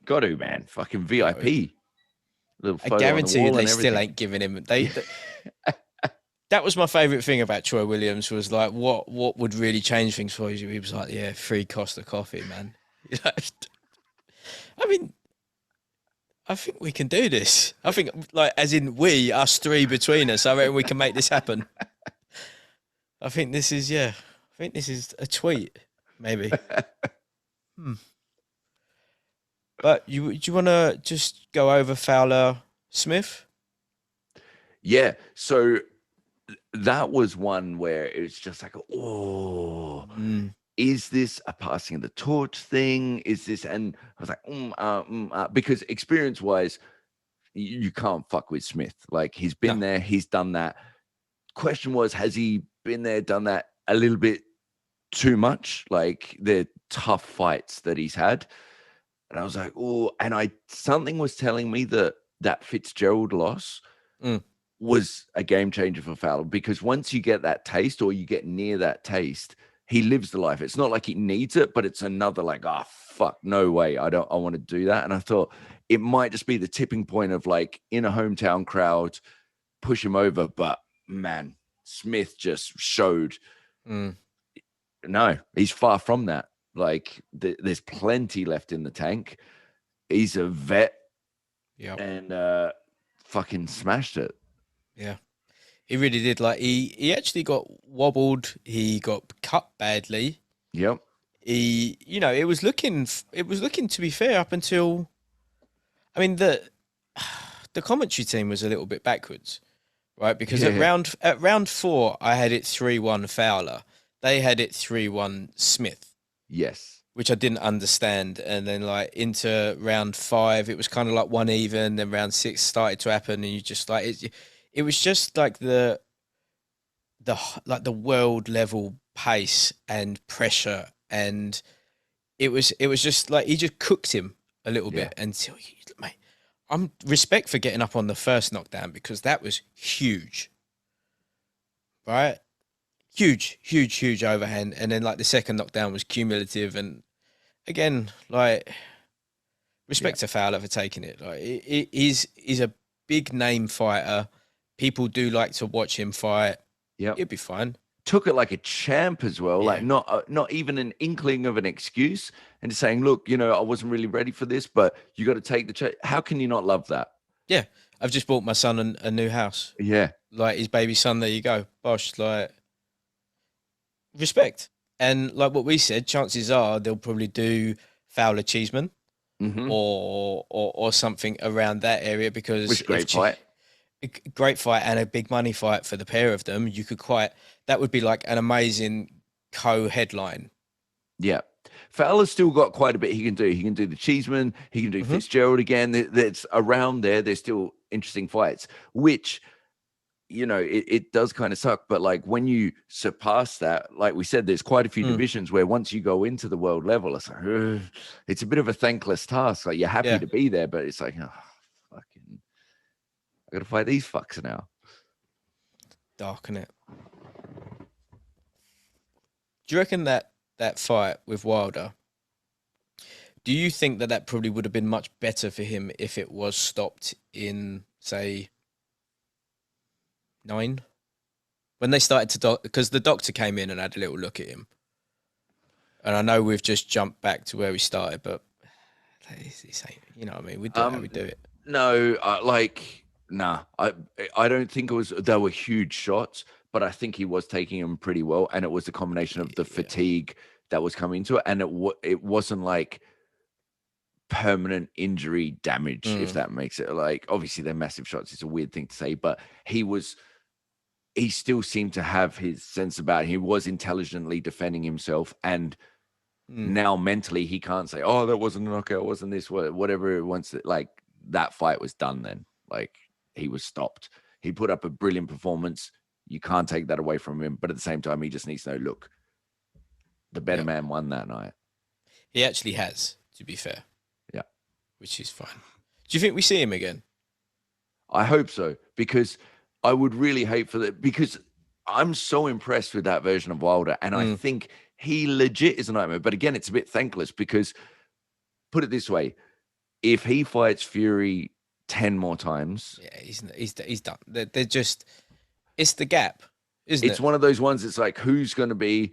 Got to, man. Fucking Got to. VIP. Little I photo on the guarantee you, wall they and still everything. ain't giving him. That was my favourite thing about Troy Williams was like what would really change things for you. He was like, yeah, free Costa coffee, man. I mean, I think we can do this. I think, like, as in we, us three between us, I reckon we can make this happen. I think this is, yeah, I think this is a tweet, maybe. But do you want to just go over Fowler Smith? Yeah. So that was one where it's just like, oh, Mm, is this a passing of the torch thing? Is this? And I was like, because experience wise, you can't fuck with Smith. Like he's no. been there, he's done that. Question was, has he been there, done that a little bit too much? Like the tough fights that he's had. And I was like, oh, and something was telling me that Fitzgerald loss Mm, was a game changer for Fowler because once you get that taste or you get near that taste, he lives the life. It's not like he needs it, but it's another like, fuck, no way. I want to do that. And I thought it might just be the tipping point of like in a hometown crowd, push him over. But man, Smith just showed mm, no, he's far from that. Like there's plenty left in the tank. He's a vet yeah, and fucking smashed it. yeah. He really did. Like he actually got wobbled. He got cut badly. Yep. It was looking to be fair up until, I mean, the commentary team was a little bit backwards, right? Because Yeah. at round 4, I had it 3-1 Fowler. They had it 3-1 Smith, Yes. which I didn't understand. And then like into round 5, it was kind of like one even. Then round 6 started to happen, and you just like it was just like the world level pace and pressure, and it was just like he just cooked him a little Yeah. bit until mate. I'm respect for getting up on the first knockdown because that was huge, right? Huge, huge, huge overhand, and then like the second knockdown was cumulative, and again, like Yeah. respect to Fowler for taking it. Like he's a big name fighter. People do like to watch him fight. Yep. He'll be fine. Took it like a champ as well, like Yeah, not even an inkling of an excuse, and just saying, look, I wasn't really ready for this, but you got to take the how can you not love that? yeah. I've just bought my son a new house. Yeah. Like his baby son. There you go, Bosh. Like respect, and like what we said, chances are they'll probably do Fowler Cheeseman Mm-hmm. or something around that area because Which great fight. a great fight and a big money fight for the pair of them. You could that would be like an amazing co-headline. Yeah. Fowler's still got quite a bit he can do. He can do the Cheeseman. He can do Mhm. Fitzgerald again. That's around there. There's still interesting fights, which, it does kind of suck. But like when you surpass that, like we said, there's quite a few Mm. divisions where once you go into the world level, it's like, ugh, it's a bit of a thankless task. Like you're happy Yeah, to be there, but it's like, oh, fucking, I got to fight these fucks now. darken it. Do you reckon that fight with Wilder? Do you think that probably would have been much better for him if it was stopped in, say, 9? When they started to because the doctor came in and had a little look at him. And I know we've just jumped back to where we started, but it's you know what I mean? We do it how we do it. No, nah. I don't think there were huge shots, but I think he was taking them pretty well, and it was the combination of the Yeah. fatigue that was coming to it, and it wasn't like permanent injury damage, if that makes it. Like obviously they're massive shots. It's a weird thing to say, but he still seemed to have his sense about it. He was intelligently defending himself, and now mentally he can't say, oh, that wasn't a knockout, wasn't this, whatever. Once like that fight was done, then like he was stopped. He put up a brilliant performance. You can't take that away from him, but at the same time he just needs to know, look, the better man won that night. He actually has, to be fair. Yeah. Which is fine. Do you think we see him again? I hope so, because I would really hate for that, because I'm so impressed with that version of Wilder, and I think he legit is a nightmare. But again, it's a bit thankless because, put it this way, if he fights Fury 10 more times, Yeah, he's done. They're just, it's the gap, isn't it's it? one of those ones. It's like, who's going to be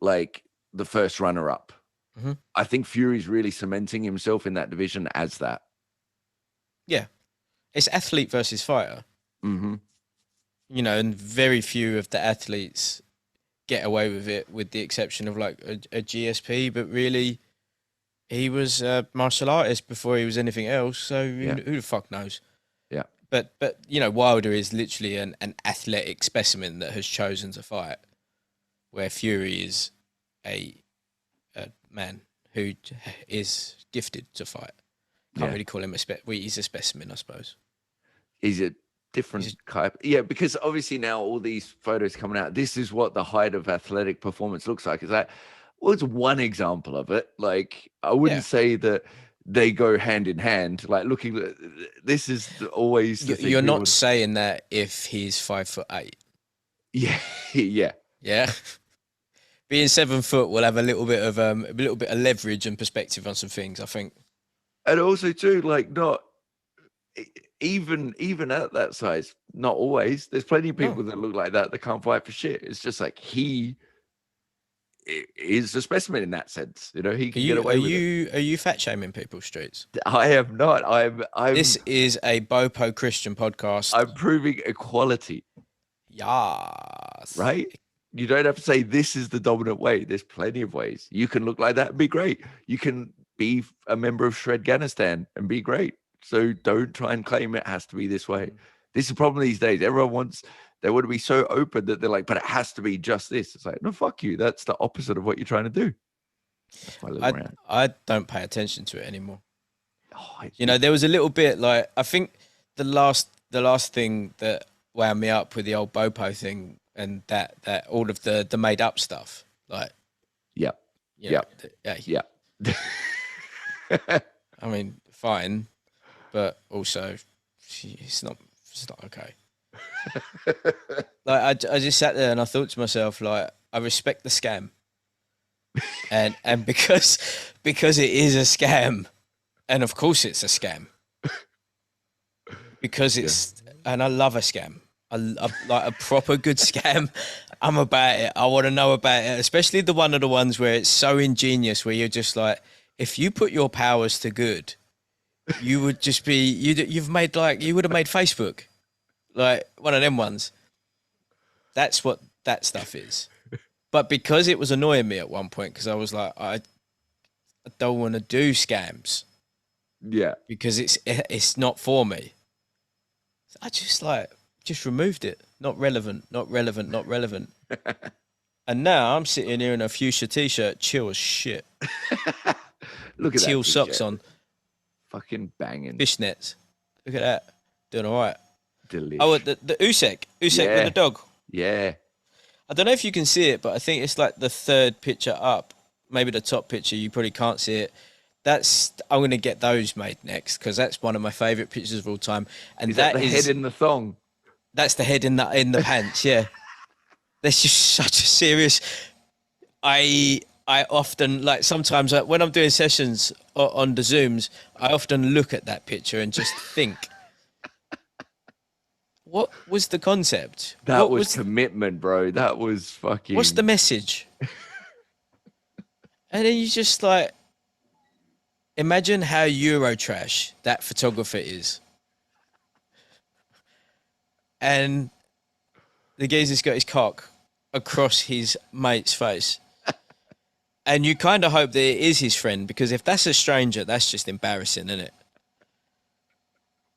like the first runner up? I think Fury's really cementing himself in that division as that. Yeah, it's athlete versus fighter. Mm-hmm. You know, and very few of the athletes get away with it, with the exception of like a GSP. But really, he was a martial artist before he was anything else. So who the fuck knows? Yeah. But Wilder is literally an athletic specimen that has chosen to fight, where Fury is a man who is gifted to fight. Can't really call him he's a specimen, I suppose. He's a different type. Yeah, because obviously now all these photos coming out, this is what the height of athletic performance looks like. Is that, well, it's one example of it. Like, I wouldn't say that they go hand in hand. Like, looking, this is always the thing. You're not saying that if he's 5'8". Yeah, yeah. Yeah. Being 7 foot will have a little bit of leverage and perspective on some things, I think. And also too, like, not even at that size, not always. There's plenty of people that look like that can't fight for shit. It's just like he is a specimen in that sense. You know, he can get away with it. Are you fat shaming people, Streets? I am not. I'm This is a Bopo Christian podcast. I'm proving equality. Yes. Right? You don't have to say this is the dominant way. There's plenty of ways. You can look like that and be great. You can be a member of Shredganistan and be great. So don't try and claim it has to be this way. This is the problem these days. They want to be so open that they're like, but it has to be just this. It's like, no, fuck you. That's the opposite of what you're trying to do. That's my little rant. I don't pay attention to it anymore. You know, there was a little bit like, I think the last thing that wound me up with the old Bopo thing and that all of the made up stuff, like Yeah. you know, Yeah. I mean, fine, but also it's not okay. Like I just sat there and I thought to myself, like, I respect the scam, and because it is a scam, and of course it's a scam, because it's and I love a scam. I like a proper good scam. I'm about it. I want to know about it, especially the ones where it's so ingenious, where you're just like, if you put your powers to good, you would just be you've made like you would have made Facebook, like one of them ones. That's what that stuff is. But because it was annoying me at one point, because I was like, I don't want to do scams Yeah. because it's not for me. I just removed it. Not relevant, not relevant, not relevant. And now I'm sitting here in a fuchsia t-shirt, chill as shit. Look at Teal that socks t-shirt. on, Fucking banging. fishnets. Look at that. Doing all right. Delish. Oh, the Usyk with Yeah. the dog. Yeah. I don't know if you can see it, but I think it's like the third picture up. Maybe the top picture. You probably can't see it. I'm going to get those made next because that's one of my favorite pictures of all time. And Is that the head in the thong? That's the head in the pants. Yeah, that's just such a serious. I often like sometimes when I'm doing sessions on the Zooms, I often look at that picture and just think, what was the concept? That was commitment, bro. That was fucking. What's the message? And then you just like imagine how Eurotrash that photographer is. And the geezer's got his cock across his mate's face. And you kind of hope that it is his friend, because if that's a stranger, that's just embarrassing, isn't it?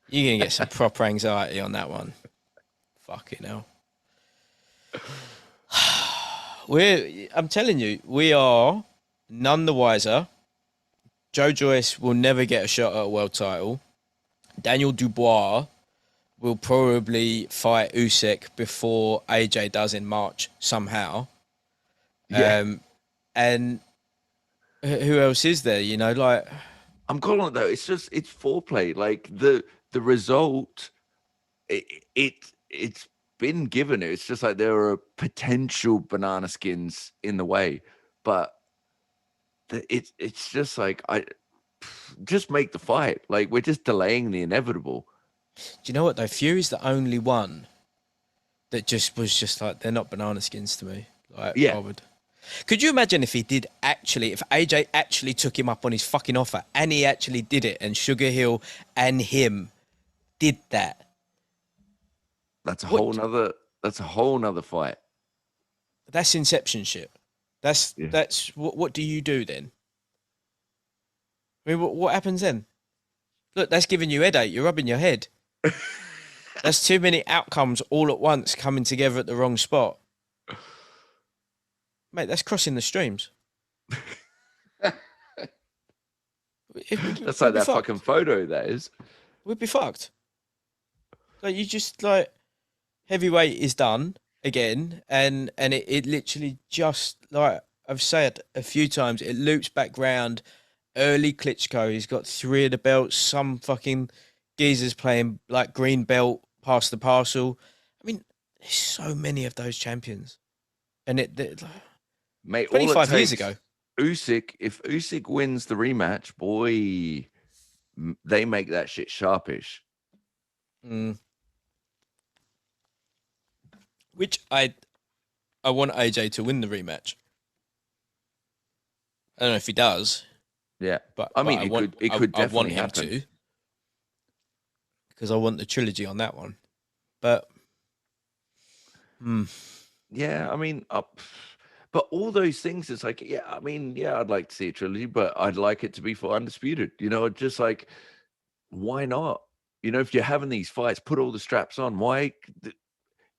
You're going to get some proper anxiety on that one. Fucking hell. I'm telling you, we are none the wiser. Joe Joyce will never get a shot at a world title. Daniel Dubois will probably fight Usyk before AJ does in March somehow. Yeah. And who else is there? You know, like I'm calling it though. It's foreplay. Like the result, it's been given. It's just like there are potential banana skins in the way, but it's just like just make the fight. Like we're just delaying the inevitable. Do you know what though? Fury's the only one that was just like, they're not banana skins to me. Like, yeah. Could you imagine if if AJ actually took him up on his fucking offer and he actually did it, and Sugar Hill and him did that? That's a whole nother fight. That's inception shit. That's what do you do then? I mean, what happens then? Look, that's giving you headache. You're rubbing your head. That's too many outcomes all at once coming together at the wrong spot. Mate, that's crossing the streams. That's like that fucking photo, that is. We'd be fucked. Like, you just, like, heavyweight is done again, and it literally just, like I've said a few times, it loops back round. Early Klitschko, he's got 3 of the belts. Some fucking geezers playing like green belt past the parcel. I mean, there's so many of those champions, and mate, 25 years ago. Usyk, if Usyk wins the rematch, boy, they make that shit sharpish. Which I want AJ to win the rematch. I don't know if he does. Yeah, but I mean, it could definitely happen. Because I want the trilogy on that one. But yeah, I mean, but all those things, it's like, yeah, I mean, yeah, I'd like to see a trilogy, but I'd like it to be for Undisputed. You know, just like, why not? You know, if you're having these fights, put all the straps on. Why?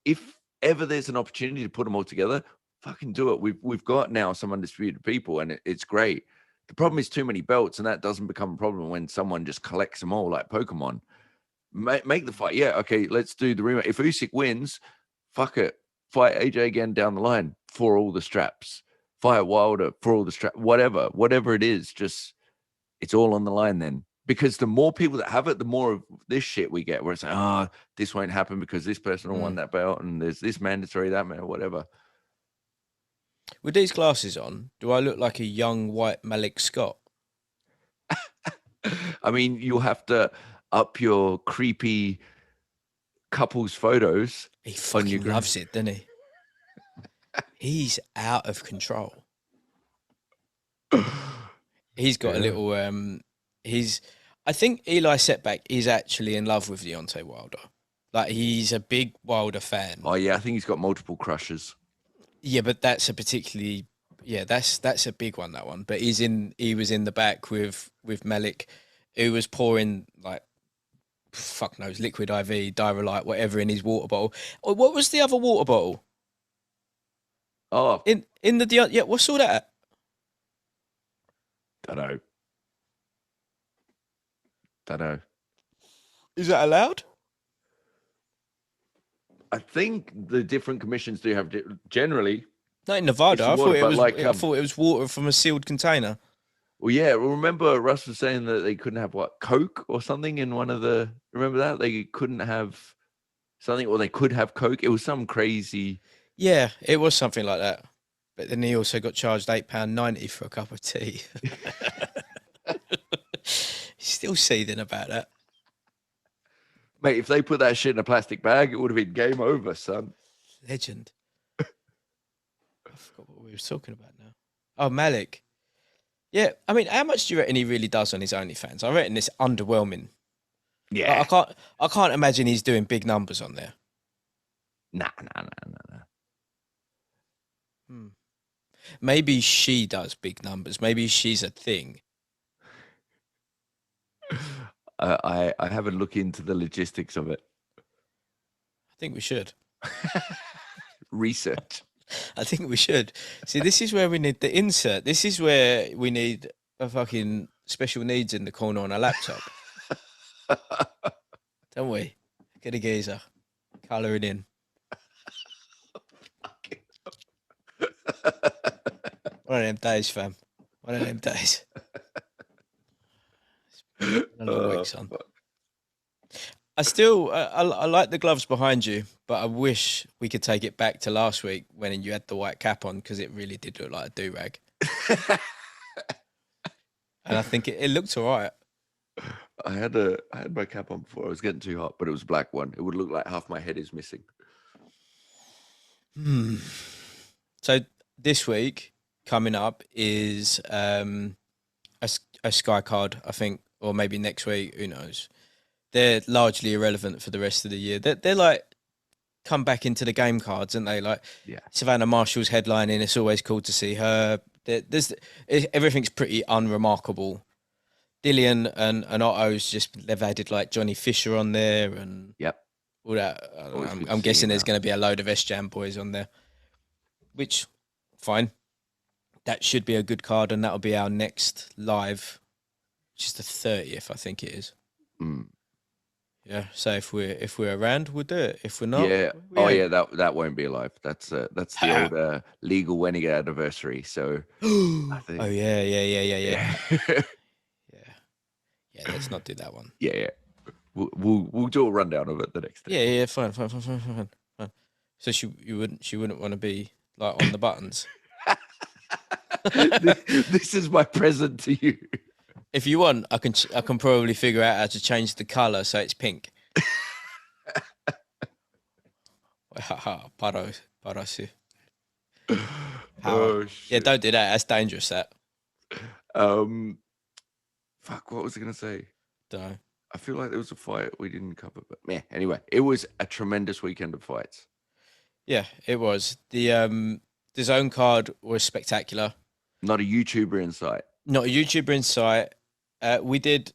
If ever there's an opportunity to put them all together, fucking do it. We've got now some Undisputed people, and it's great. The problem is too many belts, and that doesn't become a problem when someone just collects them all like Pokemon. Make the fight. Yeah, okay, let's do the rematch. If Usyk wins, fuck it. fight AJ again down the line for all the straps. Fight Wilder for all the straps. Whatever it is, just it's all on the line then. Because the more people that have it, the more of this shit we get where it's like, this won't happen because this person will won that belt and there's this mandatory, that man, whatever. With these glasses on, do I look like a young white Malik Scott? I mean, you'll have to up your creepy couples photos. He fucking loves it, doesn't he? He's out of control. He's got a little I think Eli Setback is actually in love with Deontay Wilder. Like, he's a big Wilder fan. Oh yeah, I think he's got multiple crushes. Yeah, but that's a particularly that's a big one, that one. But he was in the back with Malik, who was pouring like fuck knows, liquid IV, Diarrhea, whatever in his water bottle. Oh, what was the other water bottle? Oh, in the what's all that? Don't know. Is that allowed? I think the different commissions do have generally. Not in Nevada. I thought it was water from a sealed container. Well, yeah. Well, remember Russ was saying that they couldn't have Coke or something in one of the. Remember that they couldn't have something, or they could have Coke. It was some crazy. Yeah, it was something like that. But then he also got charged £8.90 for a cup of tea. He's still seething about that. Mate, if they put that shit in a plastic bag, it would have been game over, son. Legend. I forgot what we were talking about now. Oh, Malik. Yeah, I mean, how much do you reckon he really does on his OnlyFans? I reckon it's underwhelming. Yeah. Like, I can't imagine he's doing big numbers on there. Nah. Maybe she does big numbers. Maybe she's a thing. I haven't looked into the logistics of it. I think we should. Research. I think we should. See, this is where we need the insert. This is where we need a fucking special needs in the corner on a laptop. Don't we? Get a geezer. Colouring in. One of them days, fam. One of them days. It's been a long week, son. I still, I like the gloves behind you, but I wish we could take it back to last week when you had the white cap on, because it really did look like a do-rag. And I think it looked all right. I had my cap on before. I was getting too hot, but it was a black one. It would look like half my head is missing. So this week coming up is a Sky card, I think, or maybe next week. Who knows? They're largely irrelevant for the rest of the year. They're like come back into the game cards, aren't they? Like Savannah Marshall's headlining. It's always cool to see her. Everything's pretty unremarkable. Dillian and Otto's they've added like Johnny Fisher on there and all that. I'm guessing there's going to be a load of S-Jam boys on there, which fine. That should be a good card, and that'll be our next live, which is the 30th, I think it is. Yeah. So if we're around, we'll do it. If we're not, that won't be live. That's the old legal wedding anniversary. So I think. Oh yeah. Yeah, let's not do that one. Yeah. We'll do a rundown of it the next day. Yeah, fine. So she wouldn't want to be like on the buttons. This is my present to you. If you want, I can probably figure out how to change the colour so it's pink. Parosi. Oh shit. Yeah, don't do that. That's dangerous. That. Fuck. What was I gonna say? Don't know. I feel like there was a fight we didn't cover, but anyway, it was a tremendous weekend of fights. Yeah, it was. The zone card was spectacular. Not a YouTuber in sight. Not a YouTuber in sight. We did,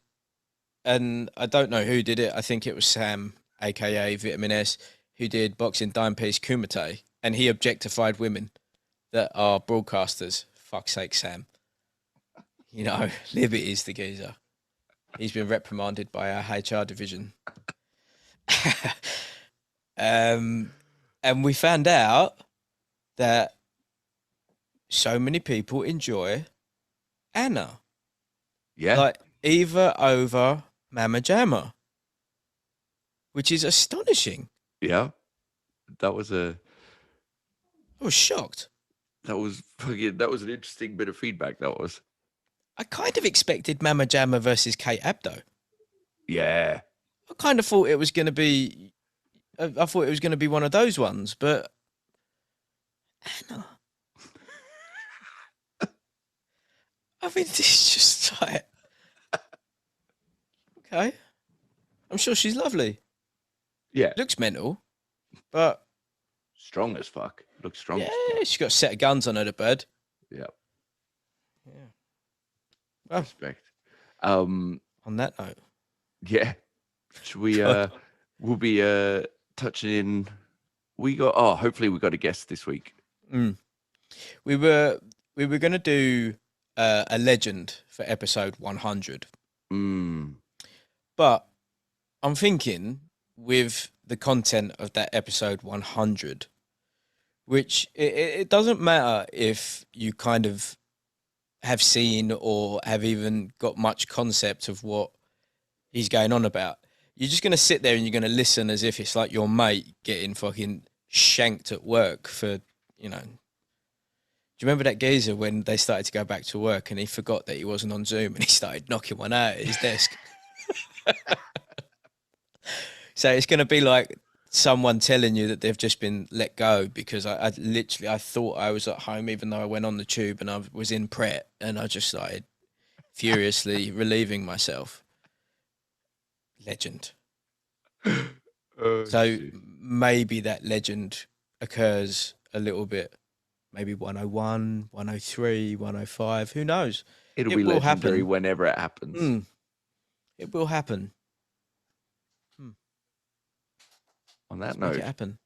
and I don't know who did it. I think it was Sam, aka Vitamin S, who did Boxing Dime Piece Kumite, and he objectified women that are broadcasters. Fuck's sake, Sam. You know, Liberty's the geezer. He's been reprimanded by our HR division. And And we found out that so many people enjoy Anna, Yeah. like Eva over Mama Jamma, which is astonishing. Yeah. That was a I was shocked. that was an interesting bit of feedback. That was. I kind of expected Mama Jamma versus Kate Abdo. Yeah. I kind of thought it was going to be. I thought it was going to be one of those ones, but Anna. I mean, this is just like okay. I'm sure she's lovely. Yeah. Looks mental, but Strong as fuck. Looks strong yeah, as fuck. she's got a set of guns on her, the bird. Yeah. Yeah. Well, Respect. on that note, Yeah. Should we God. we'll be touching in hopefully we got a guest this week. We were going to do a legend for episode 100, but I'm thinking with the content of that episode 100, which it doesn't matter if you kind of have seen or have even got much concept of what he's going on about. You're just going to sit there and you're going to listen as if it's like your mate getting fucking shanked at work for, you know. Do you remember that geezer when they started to go back to work and he forgot that he wasn't on Zoom and he started knocking one out at his desk? So it's going to be like someone telling you that they've just been let go because I literally, I thought I was at home even though I went on the tube and I was in Pret and I just started furiously relieving myself. Legend. Oh, So shit. maybe that legend occurs a little bit, maybe 101, 103, 105, who knows? It'll It be will legendary happen. whenever it happens. It will happen. On that Let's make note, it happen.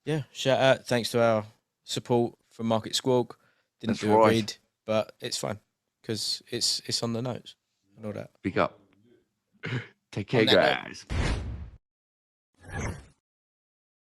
Yeah, shout out. Thanks to our support from Market Squawk. Didn't that's do a right. read, but it's fine because it's on the notes and all that. Pick up. Take care, On that note. guys.